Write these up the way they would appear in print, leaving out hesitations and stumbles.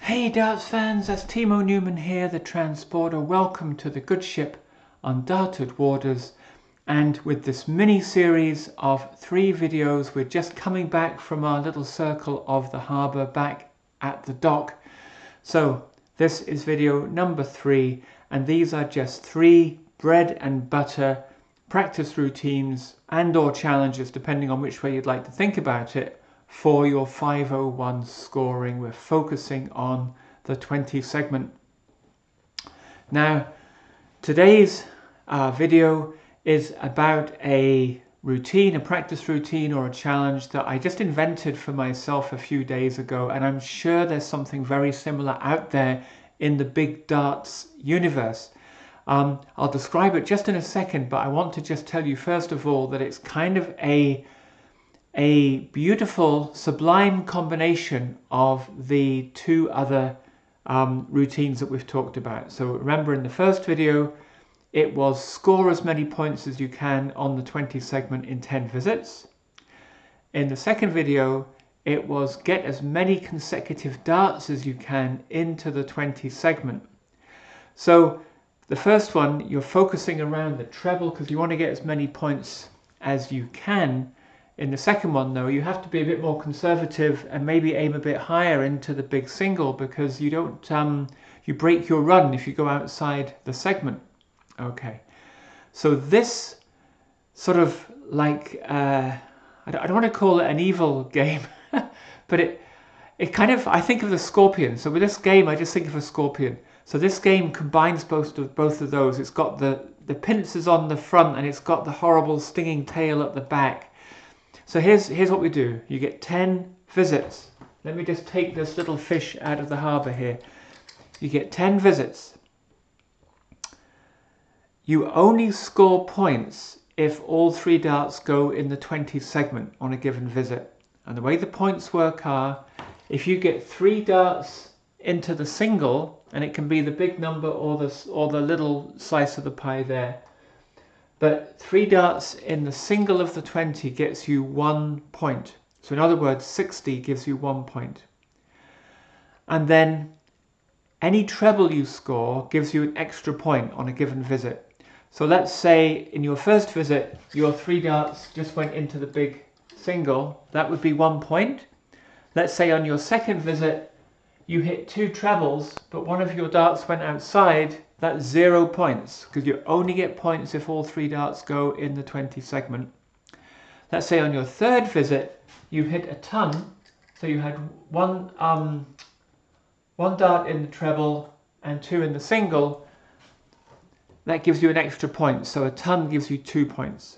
Hey darts fans, that's Timo Newman here, the transporter. Welcome to the good ship Undarted Waters. And with this mini series of 3 videos, we're just coming back from our little circle of the harbour back at the dock. So this is video number 3, and these are just 3 bread and butter practice routines and or challenges, depending on which way you'd like to think about it, for your 501 scoring. We're focusing on the 20 segment. Now, today's video is about a routine, a practice routine or a challenge that I just invented for myself a few days ago, and I'm sure there's something very similar out there in the big darts universe. I'll describe it just in a second, but I want to just tell you first of all that it's kind of a beautiful, sublime combination of the 2 other routines that we've talked about. So remember, in the first video, it was score as many points as you can on the 20 segment in 10 visits. In the second video, it was get as many consecutive darts as you can into the 20 segment. So the first one, you're focusing around the treble because you want to get as many points as you can. In the second one, though, you have to be a bit more conservative and maybe aim a bit higher into the big single, because you don't you break your run if you go outside the segment. Okay, so this sort of like I don't want to call it an evil game, but it kind of, I think of the scorpion. So with this game, I just think of a scorpion. So this game combines both of those. It's got the pincers on the front and it's got the horrible stinging tail at the back. So here's what we do. You get 10 visits. Let me just take this little fish out of the harbour here. You get 10 visits. You only score points if all 3 darts go in the 20 segment on a given visit. And the way the points work are, if you get 3 darts into the single, and it can be the big number or the little slice of the pie there, but 3 darts in the single of the 20 gets you 1 point. So in other words, 60 gives you 1 point. And then any treble you score gives you an extra point on a given visit. So let's say in your first visit, your 3 darts just went into the big single. That would be 1 point. Let's say on your second visit, you hit 2 trebles, but one of your darts went outside. That's 0 points, because you only get points if all 3 darts go in the 20 segment. Let's say on your third visit, you hit a ton. So you had one dart in the treble and 2 in the single. That gives you an extra point. So a ton gives you 2 points.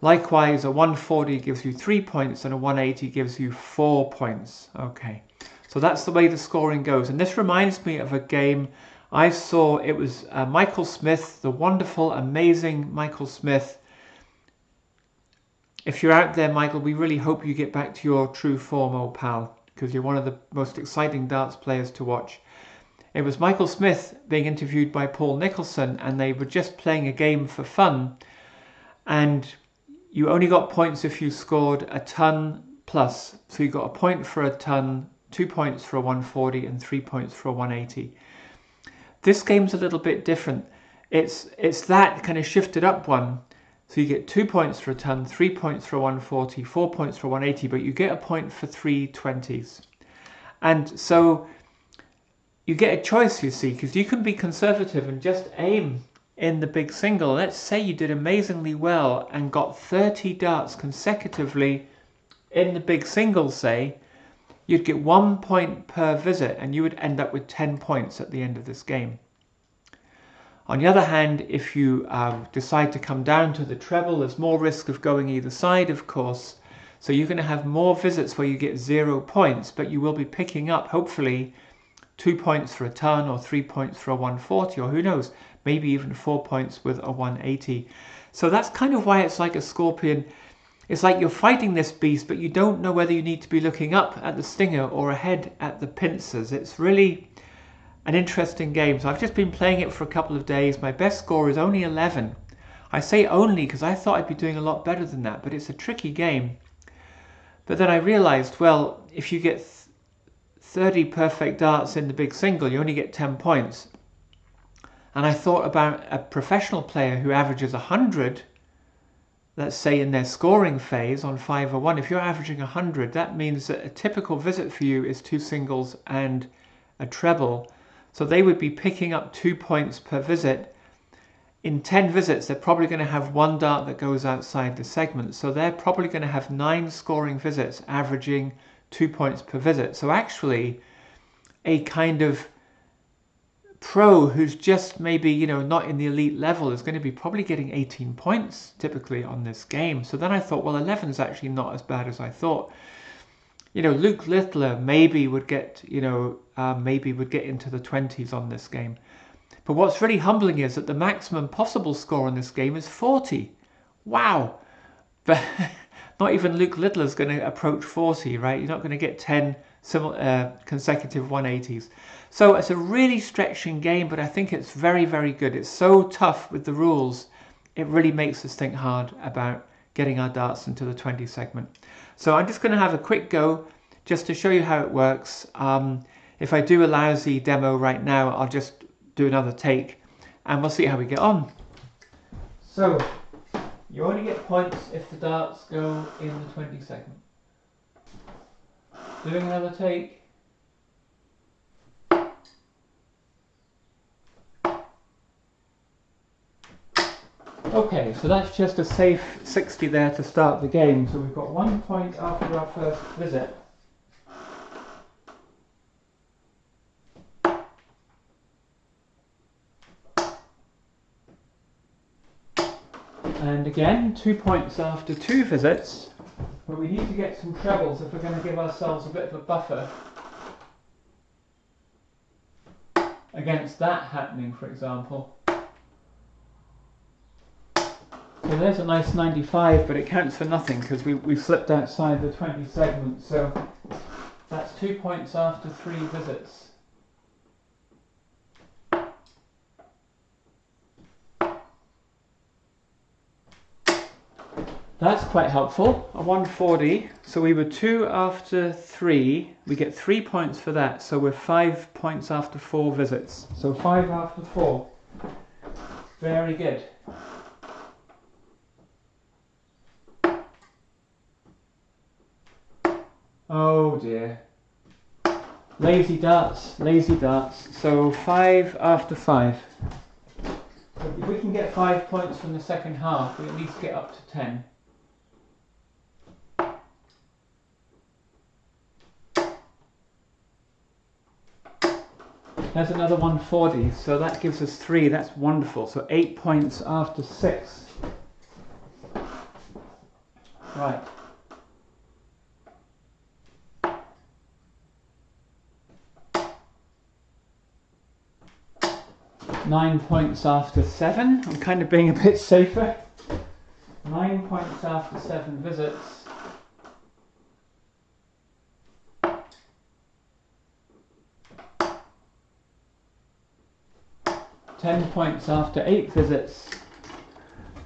Likewise, a 140 gives you 3 points and a 180 gives you 4 points. Okay, so that's the way the scoring goes. And this reminds me of a game I saw. It was Michael Smith, the wonderful, amazing Michael Smith. If you're out there, Michael, we really hope you get back to your true form, old pal, because you're one of the most exciting darts players to watch. It was Michael Smith being interviewed by Paul Nicholson, and they were just playing a game for fun. And you only got points if you scored a ton plus. So you got a point for a ton, 2 points for a 140, and 3 points for a 180. This game's a little bit different. It's that kind of shifted up one. So you get 2 points for a ton, 3 points for a 140, 4 points for a 180, but you get a point for 3 20s. And so you get a choice, you see, because you can be conservative and just aim in the big single. Let's say you did amazingly well and got 30 darts consecutively in the big single, say. You'd get 1 point per visit and you would end up with 10 points at the end of this game. On the other hand, if you decide to come down to the treble, there's more risk of going either side, of course. So you're going to have more visits where you get 0 points, but you will be picking up, hopefully, 2 points for a ton or 3 points for a 140, or who knows, maybe even 4 points with a 180. So that's kind of why it's like a scorpion. It's like you're fighting this beast, but you don't know whether you need to be looking up at the stinger or ahead at the pincers. It's really an interesting game. So I've just been playing it for a couple of days. My best score is only 11. I say only because I thought I'd be doing a lot better than that, but it's a tricky game. But then I realized, well, if you get 30 perfect darts in the big single, you only get 10 points. And I thought about a professional player who averages 100, let's say in their scoring phase on 501. If you're averaging 100, that means that a typical visit for you is 2 singles and a treble. So they would be picking up 2 points per visit. In 10 visits, they're probably going to have 1 dart that goes outside the segment. So they're probably going to have 9 scoring visits, averaging 2 points per visit. So actually, a kind of pro who's just maybe, you know, not in the elite level is going to be probably getting 18 points typically on this game. So then I thought, well, 11 is actually not as bad as I thought. You know, Luke Littler maybe would get, you know, maybe would get into the 20s on this game. But what's really humbling is that the maximum possible score on this game is 40. Wow. But not even Luke Littler is going to approach 40, right? You're not going to get 10 consecutive 180s. So it's a really stretching game, but I think it's very, very good. It's so tough with the rules. It really makes us think hard about getting our darts into the 20 segment. So I'm just going to have a quick go just to show you how it works. If I do a lousy demo right now, I'll just do another take and we'll see how we get on. So you only get points if the darts go in the 20 segment. Doing another take. Okay, so that's just a safe 60 there to start the game. So we've got 1 point after our first visit. And again, 2 points after 2 visits. But we need to get some trebles if we're going to give ourselves a bit of a buffer against that happening, for example. So there's a nice 95, but it counts for nothing because we slipped outside the 20 segment. So that's 2 points after 3 visits. That's quite helpful, a 140. So we were 2 after 3. We get 3 points for that. So we're 5 points after 4 visits. So 5 after 4. Very good. Oh dear. Lazy darts, lazy darts. So 5 after 5. So if we can get 5 points from the second half, we at least get up to 10. There's another 140, so that gives us 3. That's wonderful. So 8 points after 6. Right. Nine points after 7. I'm kind of being a bit safer. 9 points after 7 visits. 10 points after 8 visits.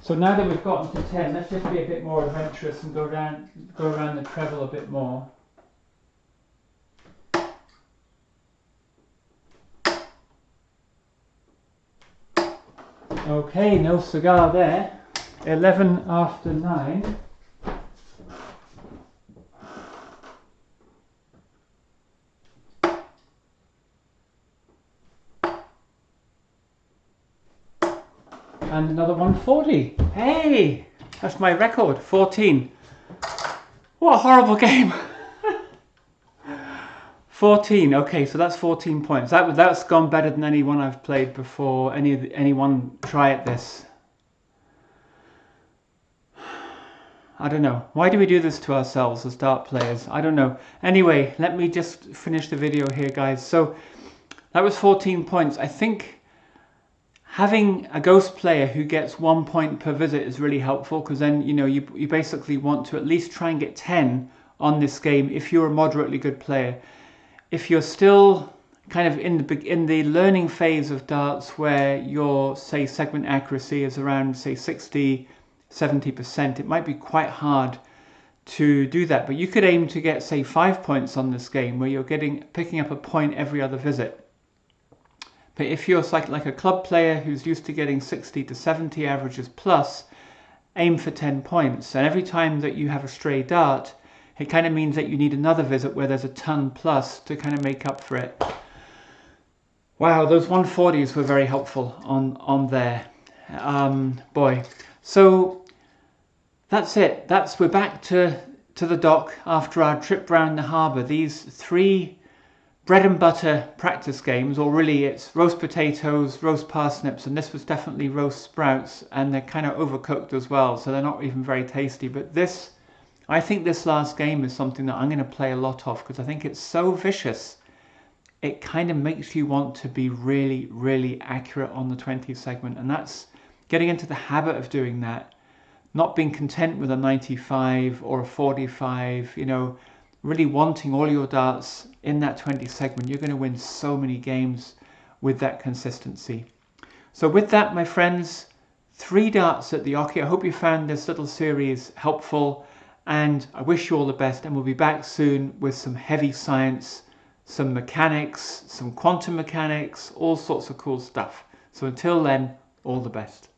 So now that we've gotten to 10, let's just be a bit more adventurous and go around the treble a bit more. Okay, no cigar there. 11 after 9. And another 140. Hey, that's my record, 14. What a horrible game. 14, okay, so that's 14 points. That's gone better than any one I've played before, anyone try at this. I don't know. Why do we do this to ourselves as dart players? I don't know. Anyway, let me just finish the video here, guys. So that was 14 points. I think having a ghost player who gets 1 point per visit is really helpful, because then you basically want to at least try and get 10 on this game if you're a moderately good player. If you're still kind of in the learning phase of darts, where your, say, segment accuracy is around, say, 60-70%, it might be quite hard to do that. But you could aim to get, say, 5 points on this game, where you're picking up a point every other visit. But if you're like a club player who's used to getting 60 to 70 averages plus, aim for 10 points. And every time that you have a stray dart, it kind of means that you need another visit where there's a ton plus to kind of make up for it. Wow, those 140s were very helpful on there. Boy. So that's it. We're back to the dock after our trip round the harbour. These 3 bread and butter practice games, or really it's roast potatoes, roast parsnips, and this was definitely roast sprouts, and they're kind of overcooked as well, so they're not even very tasty. But I think this last game is something that I'm going to play a lot of, because I think it's so vicious. It kind of makes you want to be really, really accurate on the 20 segment, and that's getting into the habit of doing that, not being content with a 95 or a 45, really wanting all your darts in that 20 segment. You're going to win so many games with that consistency. So with that, my friends, 3 darts at the Oki. I hope you found this little series helpful, and I wish you all the best, and we'll be back soon with some heavy science, some mechanics, some quantum mechanics, all sorts of cool stuff. So until then, all the best.